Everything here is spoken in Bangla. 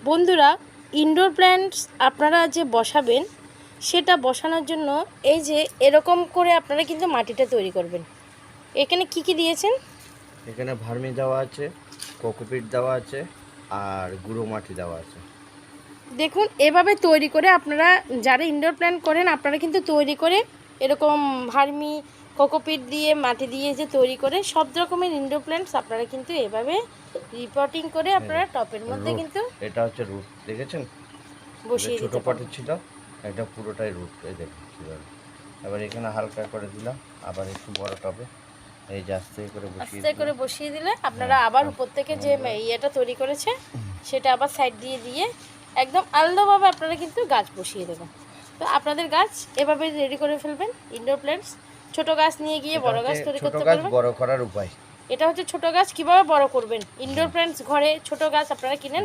বন্ধুরা, ইনডোর প্ল্যান্টস আপনারা যে বসাবেন সেটা বসানোর জন্য এই যে এরকম করে আপনারা কিন্তু মাটিটা তৈরি করবেন। এখানে কি কি দিয়েছেন? এখানে ভার্মি দেওয়া আছে, কোকোপিট দেওয়া আছে, আর গুঁড়ো মাটি দেওয়া আছে। দেখুন, এভাবে তৈরি করে আপনারা যারা ইনডোর প্ল্যান্ট করেন আপনারা কিন্তু তৈরি করে এরকম ভার্মি কোকোপিট দিয়ে মাটি দিয়ে যে তৈরি করে সব রকমের ইনডোর প্ল্যান্টস আপনারা কিন্তু এভাবে রিপোর্টিং করে আপনারা টপের মধ্যে রুট, কিন্তু এটা হচ্ছে রুট, দেখেছেন? বসিয়ে ছোটো দিতে পটে পারবেন। ছিল, এটা পুরোটাই রুট, এই দেখুন কীভাবে। এবার এখানে হালকা করে দিলাম, আবার একটু বড় টবে এই যে আস্তে করে আস্তে করে বসিয়ে দিলে আপনারা হ্যাঁ, আবার উপর থেকে যে ইয়েটা তৈরি করেছে সেটা আবার সাইড দিয়ে দিয়ে একদম আলাদাভাবে আপনারা কিন্তু গাছ বসিয়ে দেবেন। তো আপনাদের গাছ এভাবে রেডি করে ফেলবেন। ইনডোর প্ল্যান্টস ছোট গাছ নিয়ে গিয়ে বড় গাছ তৈরি ছোট করতে গাছ পারবেন। বড় করার উপায়। এটা হচ্ছে ছোট গাছ কিভাবে বড় করবেন। ইনডোর প্ল্যান্টস ঘরে ছোট গাছ আপনারা কিনেন।